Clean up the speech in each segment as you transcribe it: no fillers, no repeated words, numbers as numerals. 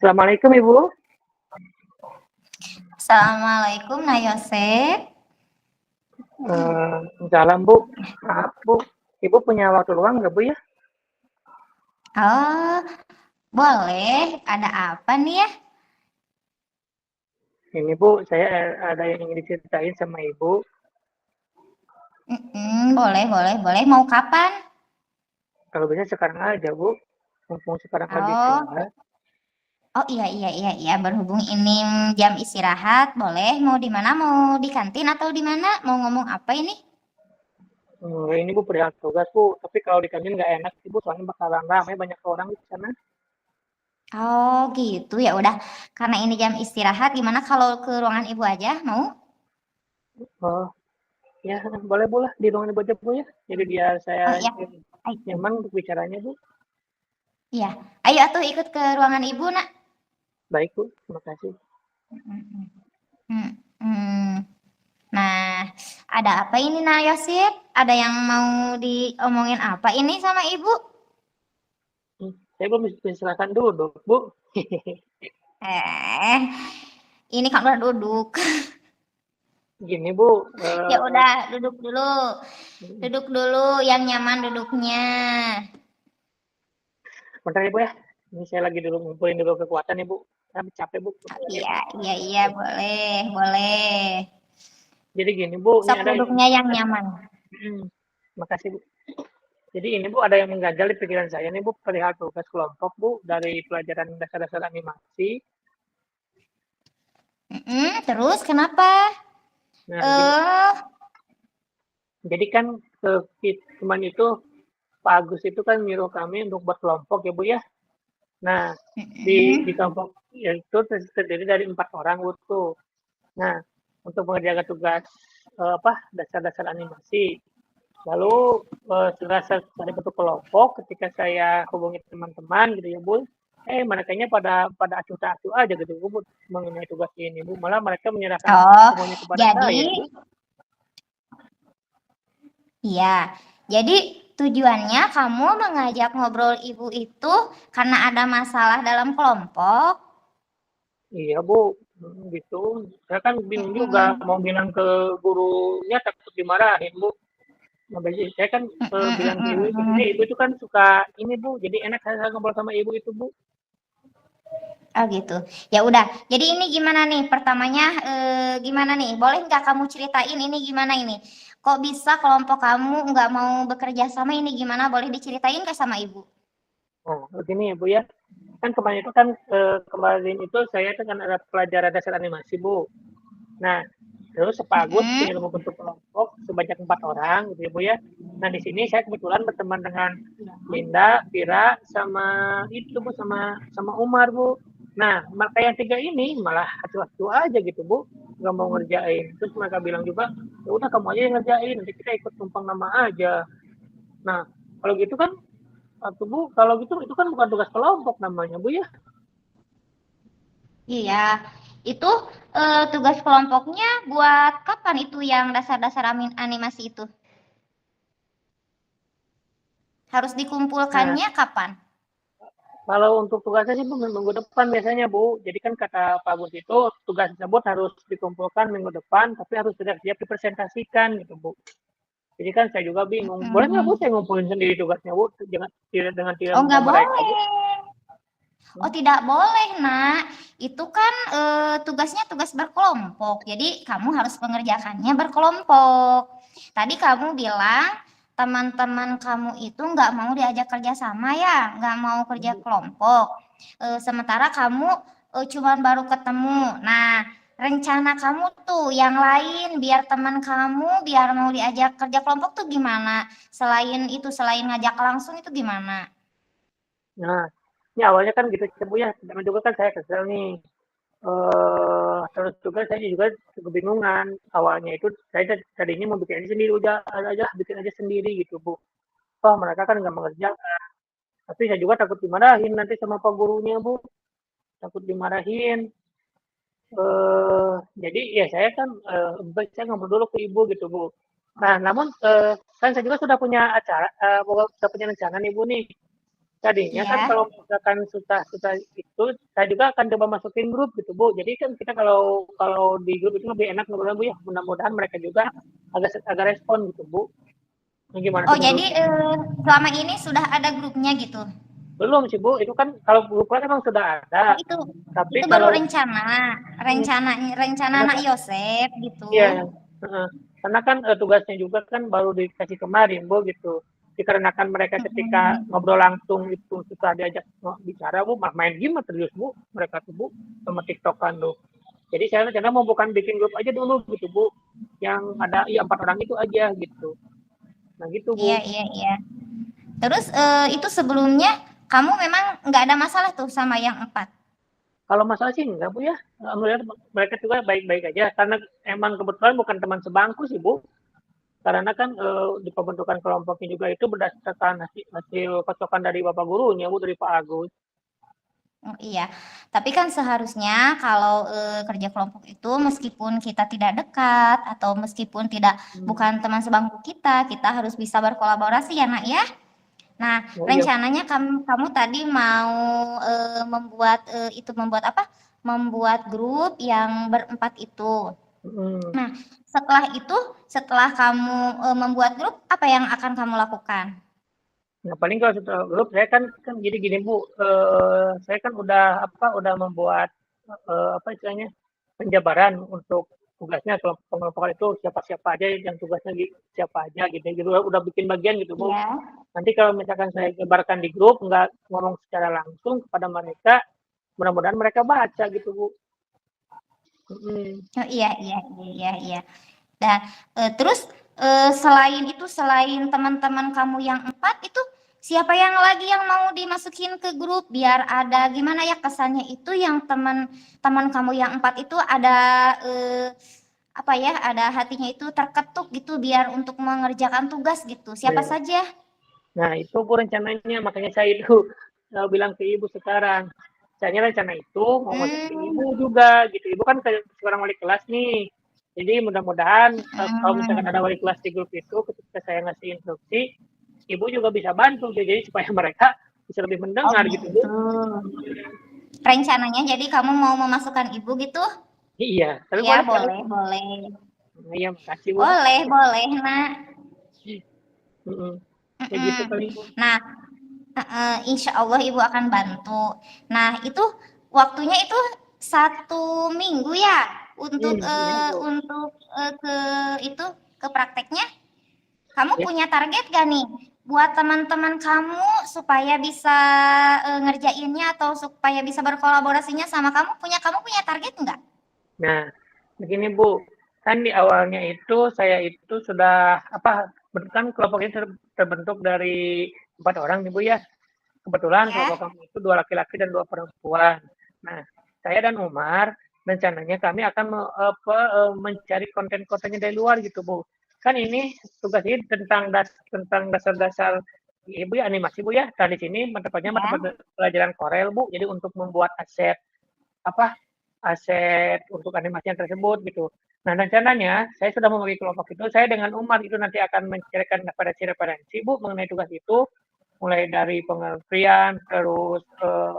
Assalamualaikum Ibu. Assalamualaikum Nak Yosep. Salam Bu. Maaf Bu, Ibu punya waktu luang nggak Bu ya? Oh, boleh. Ada apa nih ya? Ini Bu, saya ada yang ingin diceritain sama Ibu. Boleh, boleh, boleh. Mau kapan? Kalau bisa sekarang aja Bu, mumpung sekarang lagi Oh, istirahat. oh iya. Berhubung ini jam istirahat, boleh. Mau di mana? Mau di kantin atau di mana? Mau ngomong apa ini? Ini Bu perihal tugas Bu, tapi kalau di kantin nggak enak sih Bu, soalnya bakalan ramai banyak orang di sana. Oh, gitu ya udah. Karena ini jam istirahat, gimana kalau ke ruangan ibu aja? Mau? Oh, ya boleh Bu lah, di ruangan Ibu aja Bu ya. Jadi biar saya Oh iya. nyaman untuk bicaranya Bu. Iya. Ayo atuh ikut ke ruangan ibu, Nak. Baik Bu, terima kasih. Hmm. Nah, ada apa ini Nak Yosip? Ada yang mau diomongin apa ini sama ibu? Saya belum bisa silakan duduk Bu. Eh, ini kan udah duduk. Gini Bu, Ya udah duduk dulu. Duduk dulu yang nyaman duduknya. bentar ya Bu ya. Ini saya lagi dulu ngumpulin dulu kekuatan ya Bu. Saya capek Bu. Iya, boleh, boleh. Jadi gini Bu, ini Sok ada duduknya yang nyaman. makasih Bu. Jadi ini Bu ada yang mengganjal di pikiran saya nih Bu perihal tugas kelompok Bu dari pelajaran dasar-dasar animasi. Terus kenapa? Nah, gini. Eh, Jadi kan kemarin itu Pak Agus itu kan nyuruh kami untuk berkelompok ya Bu ya. Nah, di kelompok itu terdiri dari 4 orang Bu tuh. Nah, untuk mengerjakan tugas dasar-dasar animasi. Lalu setelah saya bentuk kelompok, ketika saya hubungi teman-teman gitu ya Bu, mereka pada acuh tak acuh aja gitu Bu mengenai tugas ini Bu. Malah mereka menyerahkan oh, semuanya kepada jadi saya Bu. iya. Jadi tujuannya kamu mengajak ngobrol ibu itu karena ada masalah dalam kelompok. Iya Bu, gitu. Saya kan bingung juga mau bilang ke gurunya takut dimarahin Bu. Nah, saya kan bilang ke ibu, sebenarnya ibu itu kan suka ini Bu, jadi enak saya ngobrol sama ibu itu Bu. Oh gitu. Ya udah. Jadi ini gimana nih? Pertamanya gimana nih? Boleh nggak kamu ceritain ini gimana ini? Kok bisa kelompok kamu nggak mau bekerja sama ini gimana? Boleh diceritain nggak sama ibu? Nah, begini ya Bu ya. Kan kemarin itu kan kemarin itu saya kan ada pelajaran dasar animasi Bu. Nah, terus Pak Agus punya membentuk kelompok sebanyak 4 orang gitu ya Bu ya. Nah, di sini saya kebetulan berteman dengan Linda, Vira, sama itu Bu, sama Umar Bu. Nah, mereka yang 3 ini malah acuh-acuh aja gitu Bu, nggak mau ngerjain. Terus mereka bilang juga, ya udah kamu aja yang ngerjain, nanti kita ikut tumpang nama aja. Nah, kalau gitu kan, Bu, kalau gitu itu kan bukan tugas kelompok namanya Bu ya. Iya. Itu tugas kelompoknya buat kapan itu yang dasar-dasar animasi itu? Harus Nah, dikumpulkannya kapan? kalau untuk tugasnya sih Bu, minggu depan biasanya Bu. Jadi kan kata Pak Gus itu tugas tersebut harus dikumpulkan minggu depan, tapi harus sudah siap dipresentasikan gitu Bu. Jadi kan saya juga bingung. Boleh nggak Bu saya ngumpulin sendiri tugasnya Bu? Jangan tidak dengan tidak Oh minta nggak mereka Bu. boleh. Oh tidak boleh nak. Itu kan tugasnya tugas berkelompok. Jadi kamu harus mengerjakannya berkelompok. Tadi kamu bilang teman-teman kamu itu nggak mau diajak kerja sama ya, nggak mau kerja kelompok. Sementara kamu cuma baru ketemu. Nah, rencana kamu tuh yang lain biar teman kamu biar mau diajak kerja kelompok tuh gimana? Selain itu, selain ngajak langsung itu gimana? Nah, ini awalnya kan gitu Bu ya. Dan juga kan saya kesel nih. Terus juga saya juga kebingungan. Awalnya itu saya tadinya mau bikin aja sendiri aja bikin aja sendiri gitu Bu. Oh mereka kan nggak mengerjakan. Tapi saya juga takut dimarahin nanti sama pak gurunya Bu. Takut dimarahin. Jadi ya saya kan baik saya ngobrol dulu ke ibu gitu Bu. Nah namun kan saya juga sudah punya acara, sudah punya rencana nih Bu nih. Tadinya kan Iya. kalau misalkan susah-susah itu, saya juga akan coba masukin grup gitu Bu. Jadi kan kita kalau kalau di grup itu lebih enak ngobrol Bu ya. Mudah-mudahan mereka juga agak agak respon gitu Bu. Nah, gimana Oh, tuh jadi menurut? selama ini sudah ada grupnya gitu. Belum sih Bu. Itu kan kalau grup kan emang sudah Oh, ada. Tapi itu baru kalau rencana, hmm, rencana karena anak kan Yosef ya, gitu. karena kan tugasnya juga kan baru dikasih kemarin Bu gitu. Dikarenakan mereka ketika Mm-mm. ngobrol langsung itu susah diajak bicara Bu, main game terus Bu mereka tuh Bu sama TikTokan tuh. Jadi saya rencana mau bukan bikin grup aja dulu gitu Bu, yang ada ya 4 orang itu aja gitu. Nah gitu Iya, Bu. iya, iya. Terus itu sebelumnya kamu memang nggak ada masalah tuh sama yang 4. Kalau masalah sih enggak Bu ya, alhamdulillah mereka juga baik-baik aja karena emang kebetulan bukan teman sebangku sih Bu. Karena kan di pembentukan kelompoknya juga itu berdasarkan hasil pasokan dari bapak gurunya Bu, dari Pak Agus. Oh, iya, tapi kan seharusnya kalau kerja kelompok itu meskipun kita tidak dekat atau meskipun tidak Hmm. bukan teman sebangku kita harus bisa berkolaborasi ya nak ya. Nah, Oh iya. rencananya kamu tadi mau membuat apa? Membuat grup yang berempat itu. Hmm. Nah, setelah itu, setelah kamu membuat grup, apa yang akan kamu lakukan? Nah, paling kalau setelah grup saya kan jadi gini Bu, saya kan udah membuat apa istilahnya penjabaran untuk tugasnya kelompok pengelompokan itu siapa-siapa aja yang tugasnya siapa aja gitu. Jadi udah bikin bagian gitu Bu. Ya. Nanti kalau misalkan saya sebarkan di grup nggak ngomong secara langsung kepada mereka, mudah-mudahan mereka baca gitu Bu. Hmm. Oh, iya, iya, iya, iya, iya. Dan terus selain teman-teman kamu yang 4 itu siapa yang lagi yang mau dimasukin ke grup biar ada gimana ya kesannya itu yang teman-teman kamu yang 4 itu ada apa ya ada hatinya itu terketuk gitu biar untuk mengerjakan tugas gitu. Siapa Nah, saja? nah, itu Bu rencananya makanya saya itu bilang ke Ibu sekarang. Saya rencana itu mau masukin Ibu Hmm, juga gitu. Ibu kan seorang wali kelas nih. Jadi mudah-mudahan kalau misalkan ada hmm. wali kelas di grup itu ketika saya ngasih instruksi, Ibu juga bisa bantu jadi supaya mereka bisa lebih Oh mendengar gitu Bu. gitu. Rencananya jadi kamu mau memasukkan ibu gitu? Iya, tapi Ya boleh kan? boleh, boleh. Iya, makasih Bu. Boleh, boleh, Nak. Mm-mm. Kayak gitu Mm-mm. kali Bu. Nah, insya Allah ibu akan bantu. Nah, itu waktunya itu 1 minggu ya Iya Bu. ke itu ke prakteknya. Kamu Ya, punya target gak nih buat teman-teman kamu supaya bisa ngerjainnya atau supaya bisa berkolaborasinya sama kamu punya target nggak? nah, begini Bu, kan di awalnya itu saya itu sudah kan kelompok ini terbentuk dari 4 orang nih Bu ya. Kebetulan Ya, kelompok kami itu 2 laki-laki dan 2 perempuan. Nah, saya dan Umar rencananya kami akan mencari konten-kontennya dari luar gitu Bu. Kan ini tugas ini tentang dasar-dasar Ibu ya animasi Bu ya. Nah di sini mata ya. pelajaran Corel Bu. Jadi untuk membuat apa aset untuk animasinya tersebut gitu. Nah, rencananya saya sudah membagi kelompok itu, saya dengan Umar itu nanti akan menceritakan referensi Bu mengenai tugas itu, mulai dari pengertian, terus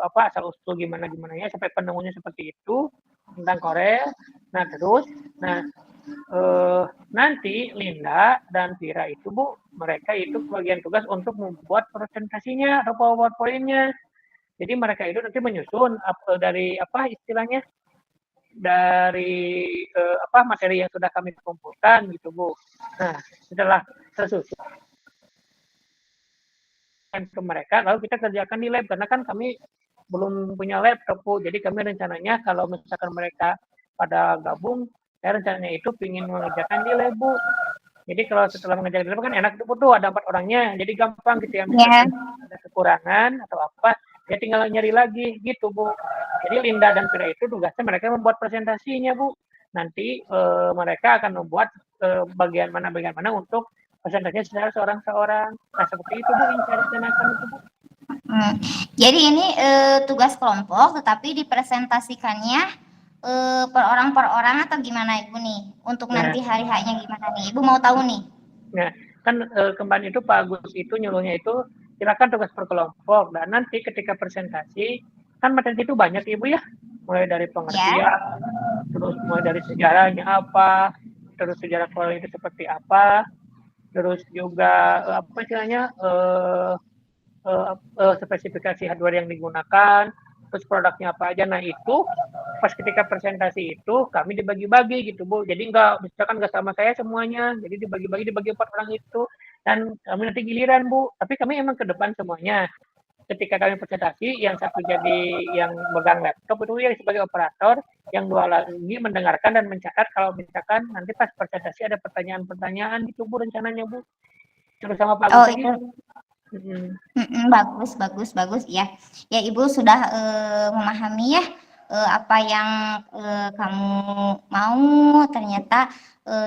asal usul gimana gimana ya sampai penemunya seperti itu tentang Korea. Nah, terus, nah nanti Linda dan Vira itu Bu, mereka itu bagian tugas untuk membuat presentasinya atau PowerPoint-nya. Jadi mereka itu nanti menyusun dari apa istilahnya dari materi yang sudah kami kumpulkan gitu Bu. Nah setelah tersusun ke mereka lalu kita kerjakan di lab karena kan kami belum punya laptop Bu. Jadi kami rencananya kalau misalkan mereka pada gabung, saya rencananya itu ingin mengerjakan di lab Bu. Jadi kalau setelah mengerjakan di lab kan enak tuh ada 4 orangnya, jadi gampang gitu ya Ya. misalkan ada kekurangan atau apa, ya tinggal nyari lagi gitu Bu. Jadi Linda dan Vira itu tugasnya mereka membuat presentasinya Bu. Nanti mereka akan membuat bagian mana untuk presentasinya secara seorang-seorang. Nah seperti itu Bu yang saya rencanakan itu Bu. Hmm. Jadi ini tugas kelompok, tetapi dipresentasikannya per orang atau gimana Ibu nih? Untuk Nah, nanti hari hanya gimana nih? Ibu mau tahu nih? nah kan kemarin itu Pak Agus itu nyuruhnya itu silakan tugas per kelompok. Dan nanti ketika presentasi, kan materi itu banyak Ibu ya, mulai dari pengertian, terus mulai dari sejarahnya apa, terus sejarah koloni itu seperti apa, terus juga apa istilahnya spesifikasi hardware yang digunakan, terus produknya apa aja. Nah itu pas ketika presentasi itu kami dibagi-bagi gitu Bu. Jadi misalkan nggak sama saya semuanya, jadi dibagi 4 orang itu. Dan kami nanti giliran Bu, tapi kami emang ke depan semuanya. Ketika kami presentasi, yang satu jadi yang megang laptop itu yang sebagai operator, yang 2 lagi mendengarkan dan mencatat kalau misalkan nanti pas presentasi ada pertanyaan-pertanyaan gitu Bu rencananya Bu. Terus sama Pak Agus itu. Bagus ya. Ya Ibu sudah memahami ya apa yang kamu mau. Ternyata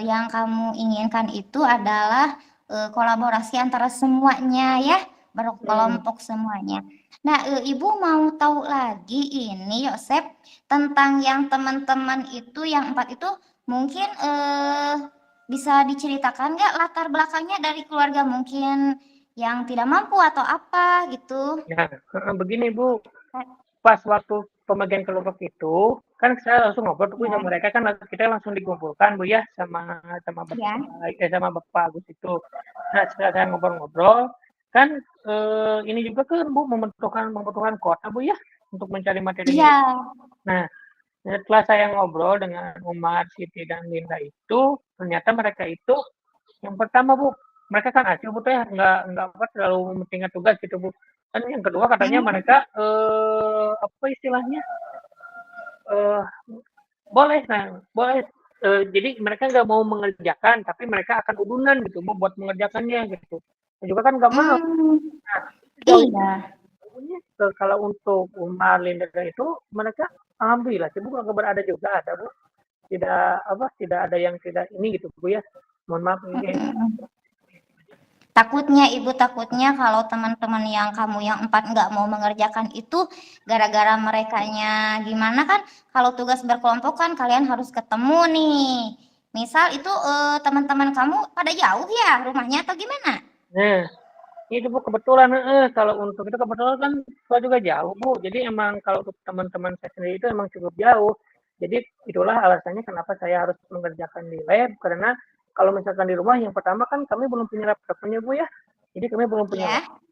yang kamu inginkan itu adalah kolaborasi antara semuanya ya, berkelompok semuanya. Nah, Ibu mau tahu lagi ini Yosep tentang yang teman-teman itu yang 4 itu mungkin bisa diceritakan nggak latar belakangnya dari keluarga mungkin yang tidak mampu atau apa gitu? Nah, begini Bu, pas waktu pembagian kelompok itu, kan saya langsung ngobrol tuh sama mereka, kan kita langsung dikumpulkan Bu ya sama Bapak Agus itu. Nah, setelah saya ngobrol-ngobrol, kan ini juga kan Bu membutuhkan kuota Bu ya untuk mencari materinya. Iya. Nah, setelah saya ngobrol dengan Umar, Siti dan Linda itu, ternyata mereka itu yang pertama Bu, mereka kan acil Bu ya, nggak terlalu mementingkan tugas gitu Bu. Dan yang kedua katanya mereka apa istilahnya boleh jadi mereka nggak mau mengerjakan tapi mereka akan udunan gitu Bu buat mengerjakannya gitu. Dan juga kan nggak mau. Nah, Iya. kalau untuk Umar Linda itu mereka alhamdulillah sih Bu nggak berada juga ada Bu. Tidak ada yang tidak ini gitu Bu ya. Mohon maaf ini. Takutnya kalau teman-teman yang kamu yang 4 nggak mau mengerjakan itu gara-gara merekanya gimana kan, kalau tugas berkelompok kan kalian harus ketemu nih. Misal itu teman-teman kamu pada jauh ya rumahnya atau gimana? Nah, itu Bu kebetulan kalau untuk itu kebetulan kan saya juga jauh Bu. Jadi emang kalau untuk teman-teman saya sendiri itu emang cukup jauh. Jadi itulah alasannya kenapa saya harus mengerjakan di lab karena kalau misalkan di rumah yang pertama kan kami belum punya laptopnya Bu ya. Jadi kami belum punya laptop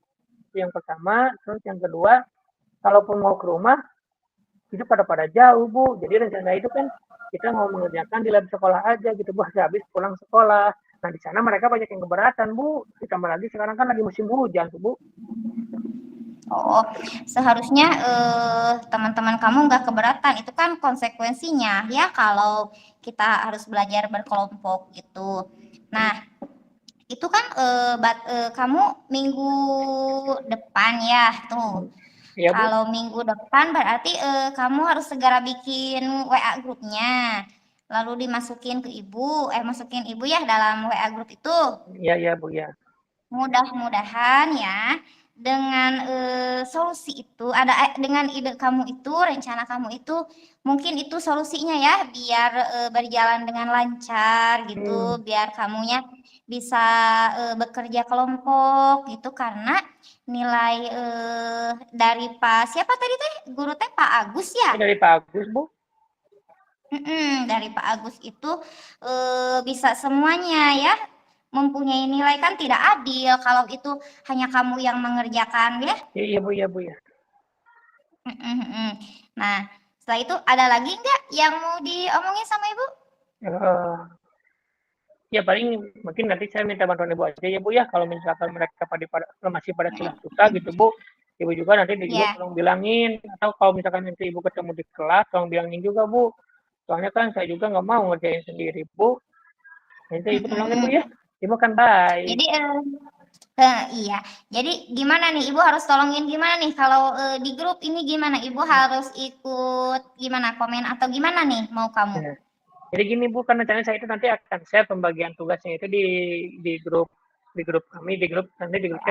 yang pertama, terus yang kedua kalaupun mau ke rumah itu pada jauh Bu. Jadi rencana itu kan kita mau mengerjakan di lab sekolah aja gitu Bu, habis pulang sekolah. Nah di sana mereka banyak yang keberatan Bu, ditambah lagi sekarang kan lagi musim hujan tuh Bu. Oh, seharusnya teman-teman kamu nggak keberatan, itu kan konsekuensinya ya kalau kita harus belajar berkelompok gitu. Nah, itu kan kamu minggu depan ya tuh. Ya, Bu. Kalau minggu depan berarti kamu harus segera bikin WA grupnya. Lalu dimasukin ke masukin ibu ya dalam WA grup itu. Iya Bu ya. Mudah-mudahan ya dengan solusi itu dengan ide kamu itu, rencana kamu itu mungkin itu solusinya ya biar berjalan dengan lancar gitu, biar kamunya bisa bekerja kelompok gitu karena nilai dari siapa tadi teh guru teh Pak Agus ya? Dari Pak Agus Bu. Dari Pak Agus itu bisa semuanya ya mempunyai nilai, kan tidak adil kalau itu hanya kamu yang mengerjakan ya. Iya Bu ya. Nah setelah itu ada lagi nggak yang mau diomongin sama Ibu? Ya paling mungkin nanti saya minta bantuan Ibu aja ya Bu ya kalau misalkan mereka masih pada susah gitu Bu. Ibu juga nanti tolong bilangin, atau kalau misalkan nanti Ibu ketemu di kelas tolong bilangin juga Bu. Soalnya kan saya juga nggak mau ngerjain sendiri Bu. Nanti Ibu tolongin Bu ya. Ibu kan baik. Jadi iya. Jadi gimana nih Ibu harus tolongin gimana nih kalau di grup ini gimana? Ibu harus ikut gimana komen atau gimana nih mau kamu? Nah, jadi gini Bu, kan rencananya saya itu nanti akan share pembagian tugasnya itu di grup kami, di grup chat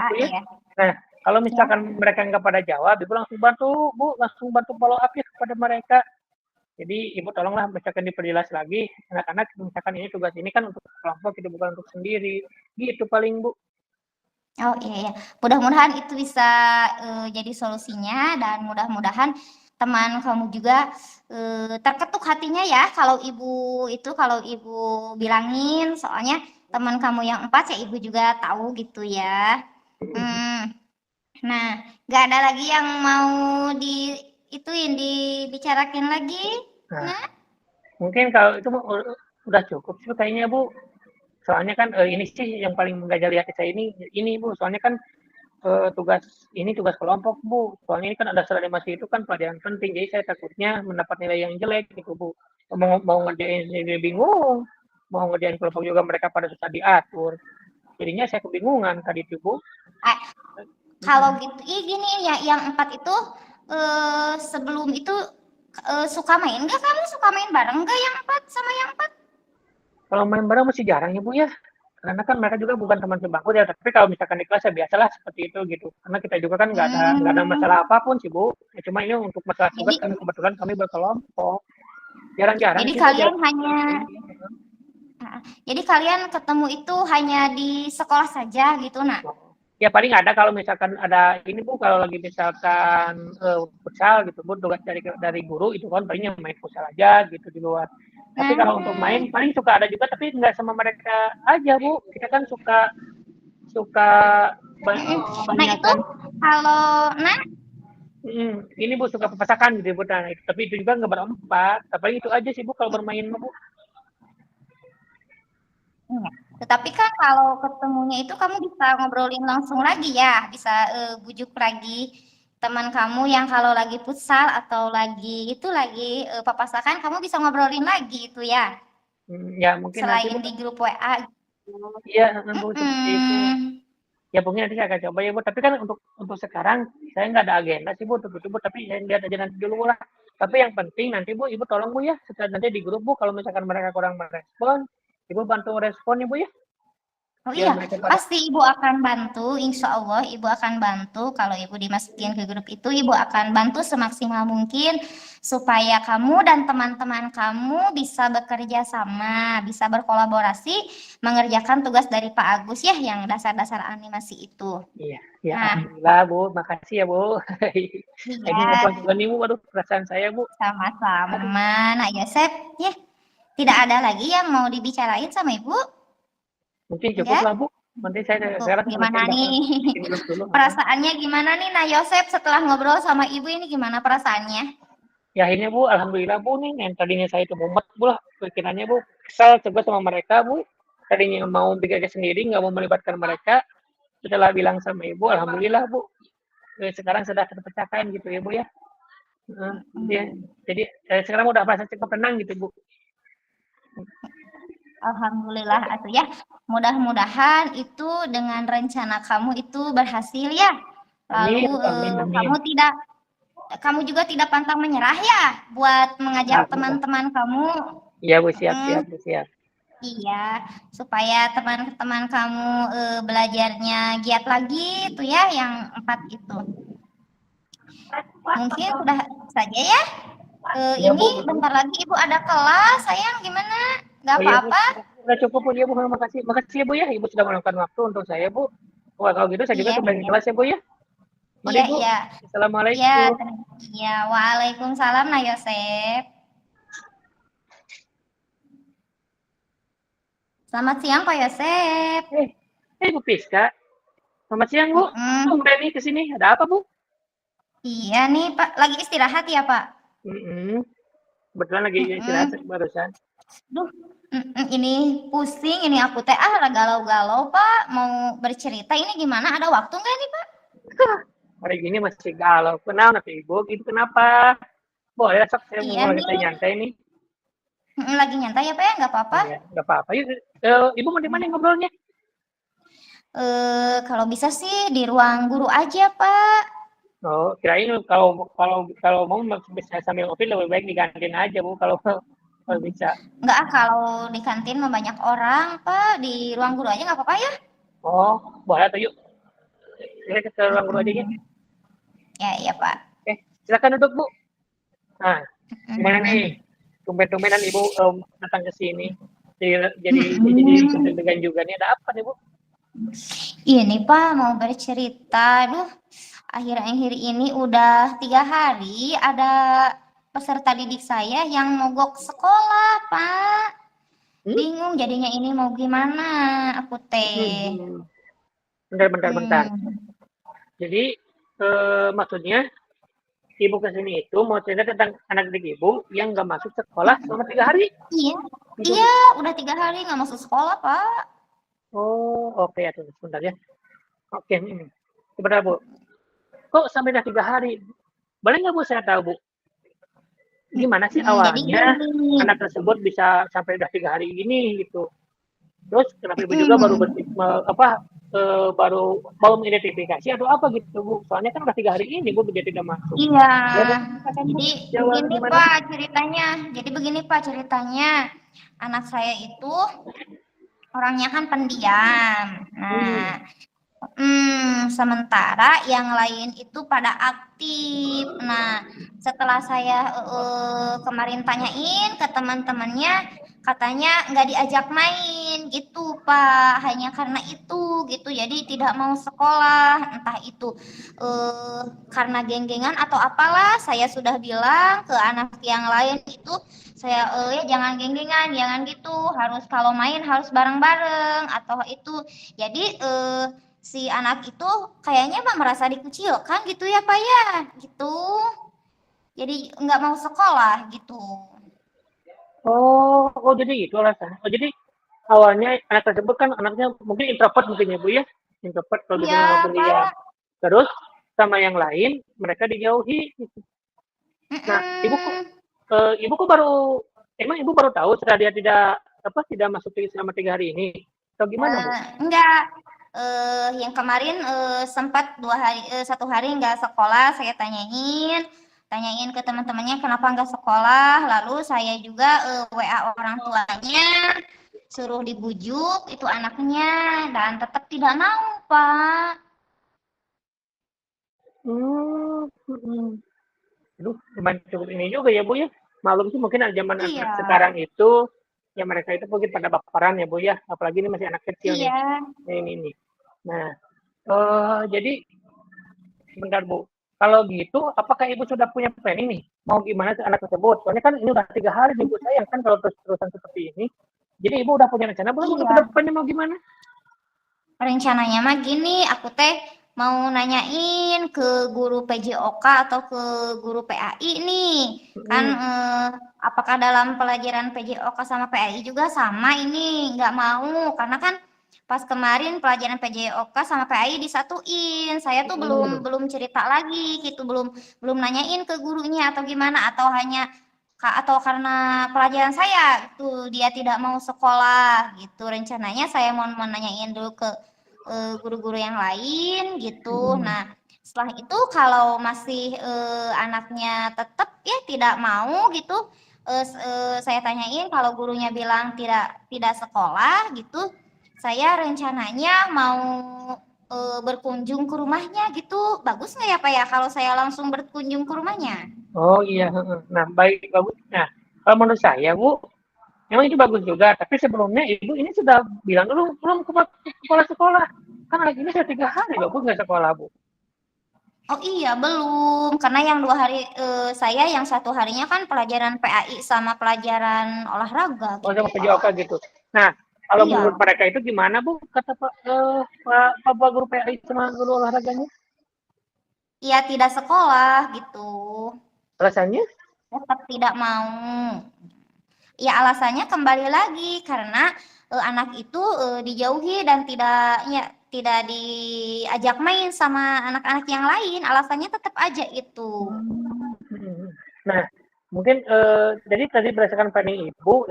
Bu ya. Nah, kalau misalkan mereka nggak pada jawab, Ibu langsung bantu Bu, langsung bantu follow up ya kepada mereka. Jadi Ibu tolonglah misalkan diperjelas lagi, anak-anak misalkan ini tugas ini kan untuk kelompok, itu bukan untuk sendiri. Gitu paling Bu. Oh iya ya, mudah-mudahan itu bisa jadi solusinya dan mudah-mudahan teman kamu juga terketuk hatinya ya kalau ibu bilangin soalnya teman kamu yang 4 ya ibu juga tahu gitu ya. Hmm, nah, nggak ada lagi yang mau dibicarakan lagi, Nah, nah? mungkin kalau itu udah cukup sih kayaknya Bu. Soalnya kan ini sih yang paling mengganjali hati saya ini Bu. Soalnya kan tugas kelompok Bu. Soalnya ini kan ada dasar animasi itu kan pelajaran penting. Jadi saya takutnya mendapat nilai yang jelek gitu Bu. Mau ngerjain ini bingung. Mau ngerjain kelompok juga mereka pada susah diatur. Jadinya saya kebingungan tadi itu Bu. Eh, kalau gitu, gini ya, yang 4 itu sebelum itu suka main nggak kamu? Suka main bareng nggak yang 4 sama yang 4? Kalau main bareng masih jarang ya Bu ya. Karena kan mereka juga bukan teman sebangku ya, tapi kalau misalkan di kelas ya biasalah seperti itu gitu. Karena kita juga kan nggak ada masalah Hmm, apapun sih Bu. Ya, cuma ini untuk masalah tugas jadi kan kebetulan kami berkelompok. Jarang-jarang jadi sih Bu, kalian jarang. hanya jadi kalian ketemu itu hanya di sekolah saja gitu, nak? Ya paling ada kalau misalkan ada ini Bu, kalau lagi misalkan futsal gitu Bu, tugas dari guru itu kan palingnya main futsal aja gitu di luar. Tapi kalau untuk main Hmm, paling suka ada juga tapi nggak sama mereka aja Bu. Kita kan suka suka mm-mm. Nah itu banyakan. kalau nah Ini Bu suka pepasakan gitu Bu. Nah, tapi itu juga nggak berempat. Tapi itu aja sih Bu kalau bermain Bu. iya. Tetapi kan kalau ketemunya itu kamu bisa ngobrolin langsung lagi ya, bisa bujuk lagi teman kamu yang kalau lagi futsal atau lagi papasakan kamu bisa ngobrolin lagi itu ya, Ya mungkin nanti Bu. selain di grup WA gitu. Iya Bu seperti itu. Mm-mm. Ya mungkin nanti saya akan coba ya Bu. Tapi kan untuk sekarang saya nggak ada agenda sih Bu untuk itu Bu. Tapi saya lihat aja nanti dulu lah. Tapi yang penting nanti Bu, Ibu tolong Bu ya. Setelah nanti di grup Bu, kalau misalkan mereka kurang merespon, Ibu bantu respon ya Bu ya. Oh Biar iya, mereka pada. pasti Ibu akan bantu, insya Allah Ibu akan bantu kalau Ibu dimasukin ke grup itu, Ibu akan bantu semaksimal mungkin supaya kamu dan teman-teman kamu bisa bekerja sama, bisa berkolaborasi mengerjakan tugas dari Pak Agus ya yang dasar-dasar animasi itu. Iya, ya Nah, alhamdulillah Bu. Makasih ya Bu. Ini iya, ngebantu juga nih Bu. Waduh perasaan saya Bu. Aduh, sama-sama. Nah, Yosep, ya, tidak ada lagi yang mau dibicarain sama Ibu? mungkin cukup Enggak? lah Bu. Nanti saya Cukup. sekarang Gimana mungkin bakal nih? bikin grup dulu. Perasaannya gimana nih, Nah Yosep setelah ngobrol sama ibu ini gimana perasaannya? Ya akhirnya Bu, alhamdulillah Bu nih, yang tadinya saya itu mumet Bu lah, pikirannya Bu, kesal juga sama mereka Bu, tadinya mau bikin aja sendiri, nggak mau melibatkan mereka, setelah bilang sama Ibu, alhamdulillah Bu, sekarang sudah terpecahkan gitu ya Bu ya. Jadi, jadi sekarang udah merasa cukup tenang gitu Bu. Alhamdulillah atuh ya. Mudah-mudahan itu dengan rencana kamu itu berhasil ya. Lalu Amin, amin, amin. kamu juga tidak pantang menyerah ya buat mengajak Alhamdulillah. teman-teman kamu. Iya Bu, siap, Mm, siap, Bu, siap. iya, supaya teman-teman kamu belajarnya giat lagi itu ya yang 4 itu. Mungkin sudah saja ya. Iya Bu, Ini bentar lagi Ibu ada kelas, sayang gimana? Gak oh iya Bu, apa-apa? udah cukup Bu ya Bu, makasih, makasih ya Bu ya, Ibu sudah meluangkan waktu untuk saya Bu. Wah kalau gitu saya juga Iya, kembali ke iya, kelas ya Bu ya. Mari iya, Bu, iya, iya, Assalamualaikum. iya. Waalaikumsalam, Nah Yosep. Selamat siang, Pak Yosep. Eh, Bu Piska, selamat siang Bu. Mm-mm. Tumben nih ke sini. Ada apa Bu? Iya nih, Pak. Lagi istirahat ya, Pak? Kebetulan lagi istirahat Mm-mm. barusan. Duh, ini pusing, ini aku teh galau-galau, Pak. Mau bercerita, ini gimana? Ada waktu nggak nih, Pak? Hari gini masih galau. Kenapa Ibu? Itu kenapa? Boleh sok saya Iya mau lagi nih, nyantai nih. lagi nyantai ya, Pak ya? Nggak apa-apa. Iya, nggak apa-apa. Yuk, Ibu mau di mana ngobrolnya? Kalau bisa sih di ruang guru aja, Pak. Oh, kirain kalau mau bisa sambil ngopi lebih baik di kantin aja Bu kalau bisa. Enggak ah, kalau di kantin mah banyak orang, Pak. Di ruang guru aja nggak apa-apa ya? Oh, boleh tuh yuk. Kita ke ruang guru aja ya. Mm-mm. Ya, iya, Pak. Silakan duduk Bu. Nah, gimana Mm-mm. nih? Tumben-tumbenan Ibu datang ke sini. Jadi Mm-mm. deg-degan juga nih. Ada apa nih Bu? Ini Pak mau bercerita, aduh akhir-akhir ini udah 3 hari ada peserta didik saya yang mogok sekolah Pak. Hmm? Bingung jadinya ini mau gimana aku teh. Hmm. Bentar. Hmm. Jadi maksudnya ibu kesini itu mau cerita tentang anak didik ibu yang nggak masuk sekolah selama 3 hari. Iya, Gitu, iya Bu. udah 3 hari nggak masuk sekolah Pak. Oh, oke ya, tunggu sebentar ya. Oke, sebentar Bu. Kok sampai udah 3 hari? Boleh nggak Bu saya tahu Bu? Gimana sih Jadi awalnya gini. anak tersebut bisa sampai udah 3 hari ini gitu? Terus kenapa ibu juga baru Mm, baru mau mengidentifikasi atau apa gitu Bu? Soalnya kan udah 3 hari ini Bu dia tidak masuk. iya, Ya, silakan Bu. jadi Jawab begini gimana? Pak ceritanya. Jadi begini Pak ceritanya. Anak saya itu orangnya kan pendiam. Hmm. Nah, sementara yang lain itu pada aktif. Nah, setelah saya kemarin tanyain ke teman-temannya, katanya nggak diajak main gitu, Pak. Hanya karena itu gitu. Jadi tidak mau sekolah, entah itu karena geng-gengan atau apalah. Saya sudah bilang ke anak yang lain itu saya ya jangan geng-gengan, jangan gitu. Harus kalau main harus bareng-bareng atau itu. Jadi si anak itu kayaknya Pak merasa dikucilkan gitu ya Pak ya gitu jadi nggak mau sekolah gitu. Oh, jadi itu alasan. Oh, jadi awalnya anak tersebut kan anaknya mungkin introvert mungkin ya Bu ya? Introvert kalau Iya dibilang sama pendiam. Pak. Terus sama yang lain mereka dijauhi. Nah, Mm-mm. ibu kok emang ibu baru tahu setelah dia tidak masuk selama 3 hari ini? Atau gimana Bu? Enggak yang kemarin sempat 2 hari 1 hari nggak sekolah saya tanyain ke teman-temannya kenapa nggak sekolah lalu saya juga WA orang tuanya suruh dibujuk itu anaknya dan tetap tidak mau Pak. Hmm. Aduh, lumayan cukup ini juga ya Bu ya. Malum sih mungkin zaman Iya, anak sekarang itu, ya mereka itu mungkin pada baperan ya Bu ya. Apalagi ini masih anak kecil nih. iya, Ini. Nah, jadi sebentar Bu. Kalau gitu, apakah Ibu sudah punya planning nih? Mau gimana ke anak tersebut? Soalnya kan ini udah 3 hari nih Bu sayang kan kalau terus-terusan seperti ini. Jadi Ibu udah punya rencana belum untuk ke iya. depannya mau gimana? Rencananya mah gini, aku teh mau nanyain ke guru PJOK atau ke guru PAI nih. Kan Hmm. apakah dalam pelajaran PJOK sama PAI juga sama ini? Nggak mau, karena kan pas kemarin pelajaran PJOK sama PAI disatuin. Saya tuh belum Hmm. belum cerita lagi gitu, belum belum nanyain ke gurunya atau gimana atau hanya atau karena pelajaran saya tuh dia tidak mau sekolah gitu. Rencananya saya mau nanyain dulu ke guru-guru yang lain gitu. Hmm. Nah, setelah itu kalau masih anaknya tetap ya tidak mau gitu, saya tanyain kalau gurunya bilang tidak tidak sekolah gitu, saya rencananya mau berkunjung ke rumahnya gitu. Bagus nggak ya Pak ya kalau saya langsung berkunjung ke rumahnya? Oh iya, nah baik bagus. Nah, kalau menurut saya Bu, memang itu bagus juga, tapi sebelumnya Ibu ini sudah bilang dulu belum ke kepala sekolah. Kan anak ini sudah 3 hari loh Bu nggak sekolah Bu. Oh iya belum, karena yang 2 hari saya yang 1 harinya kan pelajaran PAI sama pelajaran olahraga Oh gitu sama PJOK Pak. gitu. Nah, kalau menurut Iya, mereka itu gimana Bu? Kata Pak Guru PRI sama guru olahraganya? iya tidak sekolah gitu, Alasannya? tetap tidak mau. Ya alasannya kembali lagi karena anak itu dijauhi dan tidak diajak main sama anak-anak yang lain. Alasannya tetap aja itu. Hmm. Nah, mungkin jadi tadi berdasarkan planning Ibu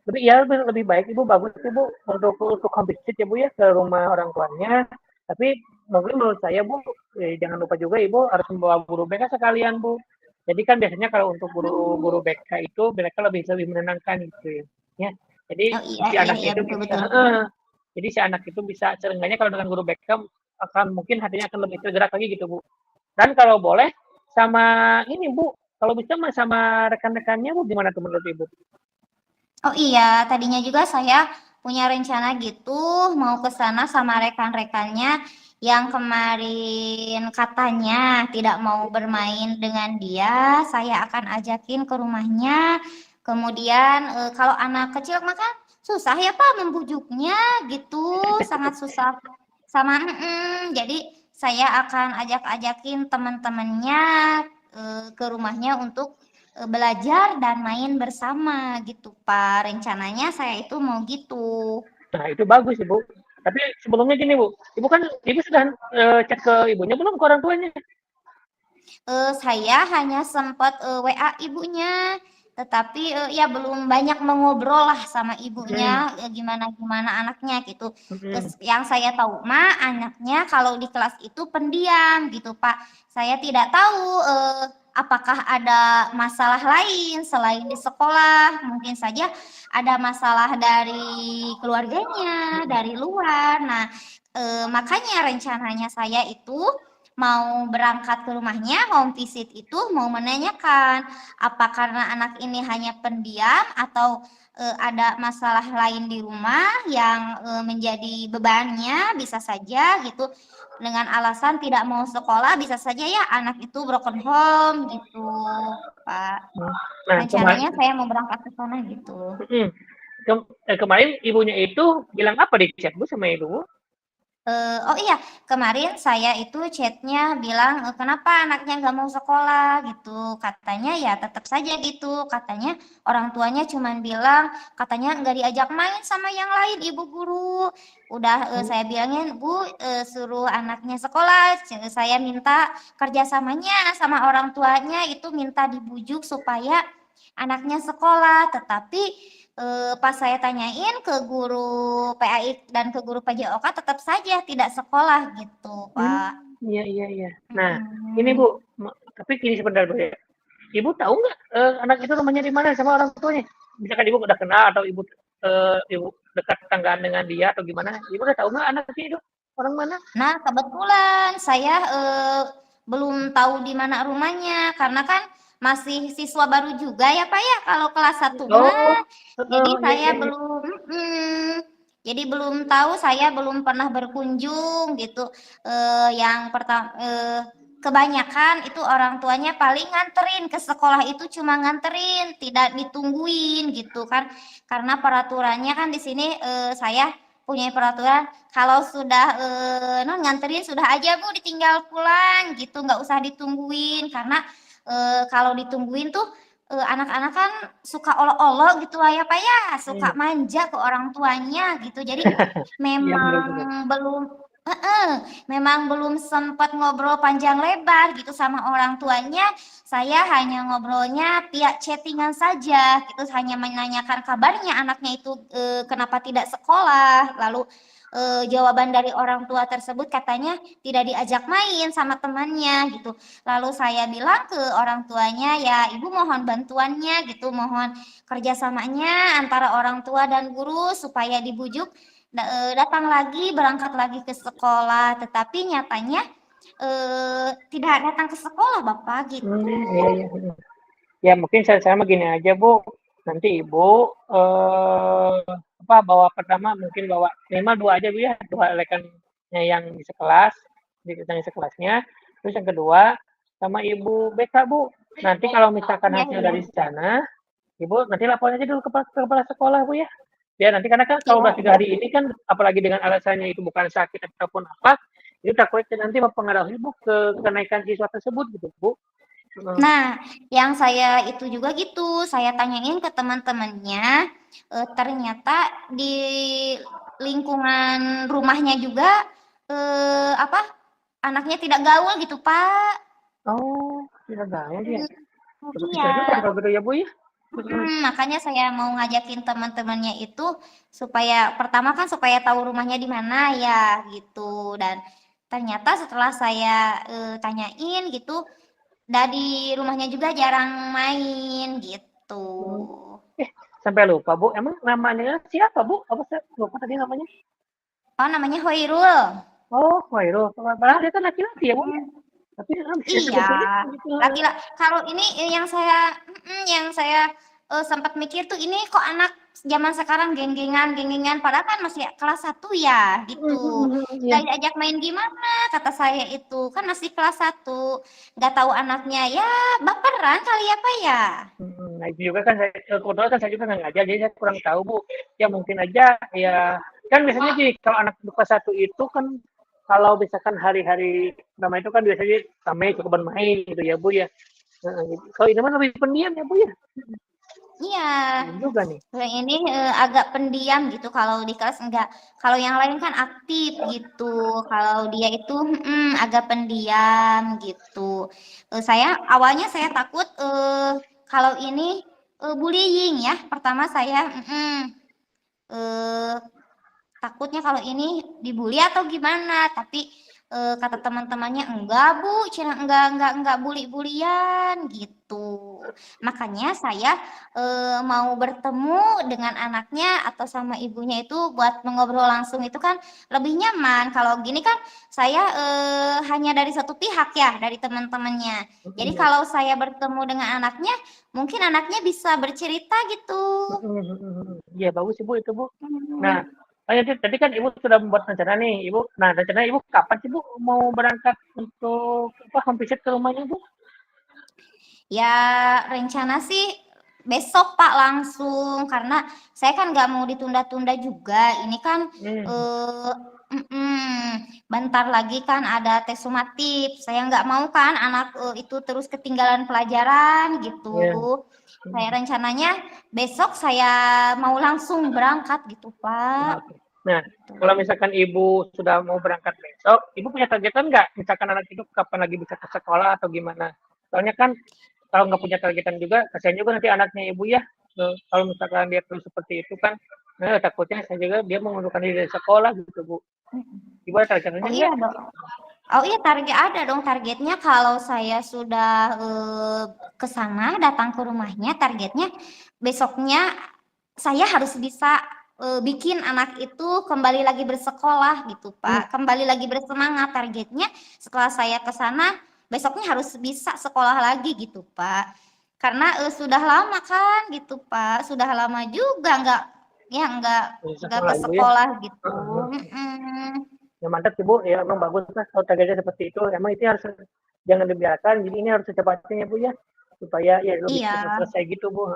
lebih baik Ibu bagus Ibu untuk home visit ya Bu ya ke rumah orang tuanya. Tapi mungkin menurut saya Bu, jangan lupa juga Ibu harus membawa guru BK sekalian Bu. Jadi kan biasanya kalau untuk guru-guru BK itu mereka lebih menenangkan gitu ya. Ya. Jadi Oh iya si iya anak iya itu betul bisa betul. jadi si anak itu bisa seenggaknya kalau dengan guru BK akan mungkin hatinya akan lebih tergerak lagi gitu Bu. Dan kalau boleh sama ini Bu, kalau bisa sama rekan-rekannya Bu gimana tuh menurut Ibu? Oh iya, tadinya juga saya punya rencana gitu mau ke sana sama rekan-rekannya yang kemarin katanya tidak mau bermain dengan dia, saya akan ajakin ke rumahnya. Kemudian kalau anak kecil maka susah ya Pak membujuknya gitu, sangat susah sama jadi saya akan ajak-ajakin teman-temannya ke rumahnya untuk belajar dan main bersama gitu Pak. Rencananya saya itu mau gitu. Nah, itu bagus, Ibu. Tapi sebelumnya gini, Bu. Ibu sudah chat ke ibunya belum, ke orang tuanya? Saya hanya sempat WA ibunya, tetapi ya belum banyak mengobrol lah sama ibunya gimana anaknya gitu. Yang saya tahu mah anaknya kalau di kelas itu pendiam gitu Pak. Saya tidak tahu apakah ada masalah lain selain di sekolah. Mungkin saja ada masalah dari keluarganya, dari luar. Nah, makanya rencananya saya itu mau berangkat ke rumahnya, home visit itu mau menanyakan apa karena anak ini hanya pendiam atau ada masalah lain di rumah yang menjadi bebannya, bisa saja gitu dengan alasan tidak mau sekolah, bisa saja ya anak itu broken home gitu Pak. Nah, Rencananya saya mau berangkat ke sana gitu. Kemarin ibunya itu bilang apa di chat, Bu, sama ibu? Oh iya, kemarin saya itu chatnya bilang kenapa anaknya nggak mau sekolah gitu. Katanya ya tetap saja gitu. Katanya orang tuanya cuma bilang katanya nggak diajak main sama yang lain ibu guru. Udah saya bilangin Bu suruh anaknya sekolah. Saya minta kerjasamanya sama orang tuanya itu minta dibujuk supaya anaknya sekolah. Tetapi pas saya tanyain ke guru PAI dan ke guru PJOK tetap saja tidak sekolah gitu Pak. Iya. Nah, ini Bu, tapi gini sebentar Bu ya. Ibu tahu nggak anak itu rumahnya di mana sama orang tuanya? Misalkan ibu udah kenal atau ibu dekat tetanggaan dengan dia atau gimana? Ibu udah tahu nggak anaknya itu orang mana? Nah kebetulan saya belum tahu di mana rumahnya karena kan masih siswa baru juga ya Pak ya kalau kelas 1 mah. Jadi saya belum jadi belum tahu, saya belum pernah berkunjung gitu. Yang pertama kebanyakan itu orang tuanya paling nganterin ke sekolah itu cuma nganterin, tidak ditungguin gitu kan. Karena peraturannya kan di sini saya punya peraturan kalau sudah nganterin sudah aja Bu ditinggal pulang gitu, nggak usah ditungguin karena kalau ditungguin tuh anak-anak kan suka olok-olok gitu lah ya Pak ya, suka manja ke orang tuanya gitu. Jadi memang belum sempat ngobrol panjang lebar gitu sama orang tuanya. Saya hanya ngobrolnya via chattingan saja gitu, hanya menanyakan kabarnya anaknya itu kenapa tidak sekolah. Lalu jawaban dari orang tua tersebut katanya tidak diajak main sama temannya gitu. Lalu saya bilang ke orang tuanya ya ibu mohon bantuannya gitu, mohon kerjasamanya antara orang tua dan guru supaya dibujuk datang lagi, berangkat lagi ke sekolah. Tetapi nyatanya tidak datang ke sekolah Bapak gitu. Iya. Ya mungkin saya begini aja Bu, nanti Ibu bawa pertama mungkin bawa minimal 2 aja Bu ya, 2 rekannya yang di sekelas, yang sekelasnya. Terus yang kedua sama Ibu BK Bu. Nanti kalau misalkan hasil dari sana, Ibu nanti lapor aja dulu ke kepala sekolah Bu ya. Ya nanti karena kan kalau udah 3 hari ini kan apalagi dengan alasannya itu bukan sakit ataupun apa, itu takutnya nanti mempengaruhi Bu ke kenaikan siswa tersebut gitu Bu. Nah, yang saya itu juga gitu, saya tanyain ke teman-temannya, ternyata di lingkungan rumahnya juga anaknya tidak gaul gitu Pak. Oh, tidak gaul ya. Iya. Kalau gitu ya Bu ya. Makanya saya mau ngajakin teman-temannya itu supaya pertama kan supaya tahu rumahnya di mana ya gitu, dan ternyata setelah saya tanyain gitu dari rumahnya juga jarang main gitu. Sampai lupa Bu, emang namanya siapa Bu? Apa sih lupa tadi namanya? Oh namanya Hoirul. Oh Hoirul, padahal dia kan laki-laki ya Bu. Tapi iya laki-laki. Kalau ini yang saya sempat mikir tuh ini kok anak zaman sekarang geng-gengan, padahal kan masih kelas 1 ya, gitu. Iya. Nggak diajak main gimana, kata saya itu, kan masih kelas 1, nggak tahu anaknya, ya baperan kali ya Pak ya? Nah itu juga kan kebetulan kan saya juga nggak ngajar, jadi saya kurang tahu Bu. Ya mungkin aja ya kan biasanya sih kalau anak kelas 1 itu kan kalau misalkan hari-hari pertama itu kan biasanya ramai cukup bermain gitu ya Bu ya. Gitu. Kalau ini mah lebih pendiam ya Bu ya. Iya. Pendiam juga nih. Yang ini agak pendiam gitu kalau di kelas enggak. Kalau yang lain kan aktif gitu. Kalau dia itu agak pendiam gitu. Saya awalnya saya takut kalau ini bullying ya. Pertama saya eh, takutnya kalau ini dibully atau gimana, tapi kata teman-temannya enggak Bu, Cina enggak bully-bulian gitu. Makanya saya mau bertemu dengan anaknya atau sama ibunya itu buat mengobrol langsung itu kan lebih nyaman. Kalau gini kan saya hanya dari satu pihak ya, dari teman-temannya. Jadi kalau saya bertemu dengan anaknya, mungkin anaknya bisa bercerita gitu. Iya bagus sih Bu itu Bu. Hmm. Nah, tadi kan Ibu sudah membuat rencana nih, Ibu. Nah, rencana Ibu kapan sih Bu mau berangkat untuk apa home visit ke rumahnya Bu? Ya rencana sih besok Pak langsung karena saya kan nggak mau ditunda-tunda juga. Ini kan eh, bentar lagi kan ada tes sumatif. Saya nggak mau kan anak itu terus ketinggalan pelajaran gitu. Ya. Saya rencananya besok saya mau langsung berangkat gitu Pak. Nah, kalau misalkan Ibu sudah mau berangkat besok, Ibu punya targetan nggak? Misalkan anak itu kapan lagi bisa ke sekolah atau gimana? Soalnya kan kalau nggak punya targetan juga, kasihan juga nanti anaknya Ibu ya. Kalau misalkan dia terus seperti itu kan, takutnya saya juga dia mengundurkan diri dari sekolah gitu Bu. Ibu ada targetannya Oh iya nggak? dong. Oh iya ada dong targetnya kalau saya sudah ke sana datang ke rumahnya targetnya besoknya saya harus bisa bikin anak itu kembali lagi bersekolah gitu Pak, kembali lagi bersemangat targetnya setelah saya ke sana besoknya harus bisa sekolah lagi gitu Pak. Karena sudah lama kan gitu Pak, sudah lama juga nggak ke Ibu ya. sekolah gitu. Ya mantap sih Bu, ya emang bagus lah kalau targetnya seperti itu. Emang itu harus jangan dibiarkan, jadi ini harus secepatnya ya Bu ya, supaya ya lebih Iya. cepat selesai gitu Bu.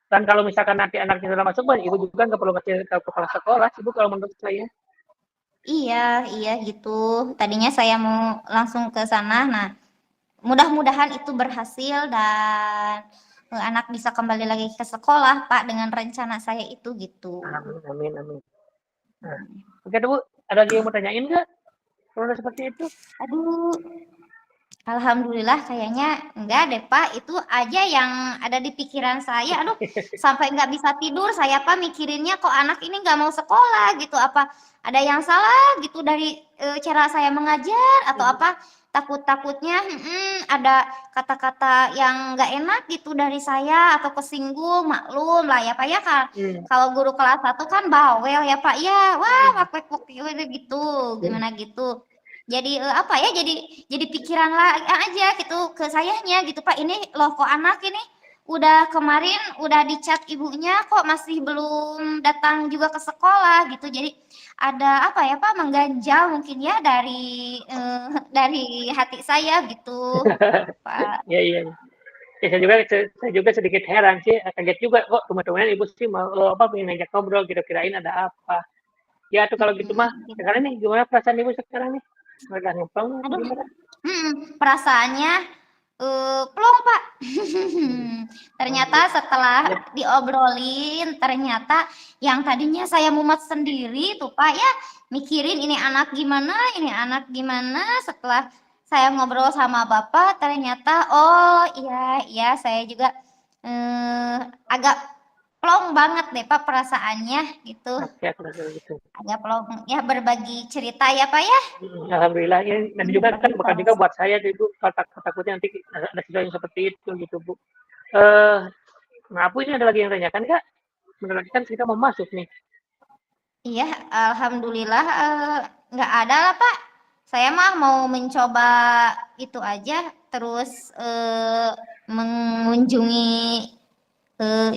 Kan kalau misalkan nanti anaknya sudah masuk, Ibu juga nggak perlu ngasih tahu kepala sekolah, Ibu kalau menurut saya. Iya gitu. Tadinya saya mau langsung ke sana. Nah, mudah-mudahan itu berhasil dan anak bisa kembali lagi ke sekolah, Pak, dengan rencana saya itu gitu. Amin, amin, amin. Nah, oke Bu, ada lagi yang mau tanyain nggak? Kalau udah seperti itu? Aduh, alhamdulillah kayaknya enggak deh Pak, itu aja yang ada di pikiran saya. Aduh, sampai nggak bisa tidur saya Pak mikirinnya kok anak ini nggak mau sekolah gitu. Apa ada yang salah gitu dari cara saya mengajar atau apa? Takut-takutnya ada kata-kata yang nggak enak gitu dari saya atau kesinggung, maklum lah ya Pak ya kan. Kalau guru kelas 1 kan bawel ya Pak ya. Wah, wak gitu, gimana gitu. Jadi apa ya jadi pikiran aja gitu ke sayanya gitu Pak ini loh kok anak ini udah kemarin udah dicat ibunya kok masih belum datang juga ke sekolah gitu jadi ada apa ya Pak mengganjal mungkin ya dari hati saya gitu Pak. Ya, iya. Ya, saya juga sedikit heran sih, kaget juga kok teman-teman Ibu sih mau apa pengen ngajak ngobrol, kira-kirain ada apa. Ya tuh kalau gitu mah, Gitu. sekarang nih gimana perasaan Ibu sekarang nih? Udah ngepeng Aduh, gimana? perasaannya plong Pak. Ternyata setelah diobrolin, ternyata yang tadinya saya mumet sendiri tuh Pak ya, mikirin ini anak gimana, setelah saya ngobrol sama Bapak, ternyata oh iya saya juga agak plong banget deh Pak perasaannya gitu. Oke, kalau gitu. Agak plong ya berbagi cerita ya Pak ya. Alhamdulillah ya, dan juga kan bakal juga buat saya tuh Ibu, takutnya nanti ada situasi yang seperti itu gitu Bu. Nah, Bu ini ada lagi yang tanyakan Kak? Bentar lagi kan kita mau masuk nih. Iya, alhamdulillah nggak ada lah Pak. Saya mah mau mencoba itu aja, terus mengunjungi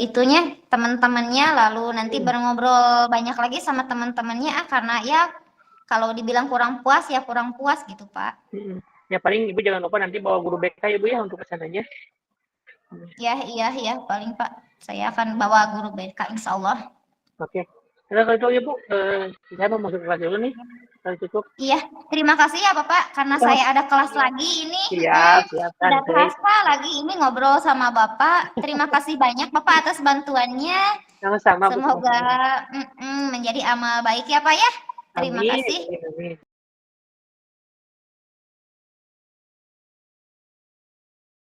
itunya teman-temannya, lalu nanti ngobrol banyak lagi sama teman-temannya karena ya kalau dibilang kurang puas ya kurang puas gitu Pak. Ya paling Ibu jangan lupa nanti bawa guru BK Ibu ya untuk kesananya. Iya paling Pak, saya akan bawa guru BK insya Allah. Oke. Nah, kalau itu Ibu, saya mau masuk kelas dulu nih. Kalau cukup. Iya, terima kasih ya Bapak karena saya ada kelas lagi ini. Siap. Tidak terasa lagi ini ngobrol sama Bapak. Terima kasih banyak Bapak atas bantuannya. Sama-sama. Semoga menjadi amal baik ya Pak ya. Terima kasih. Amin.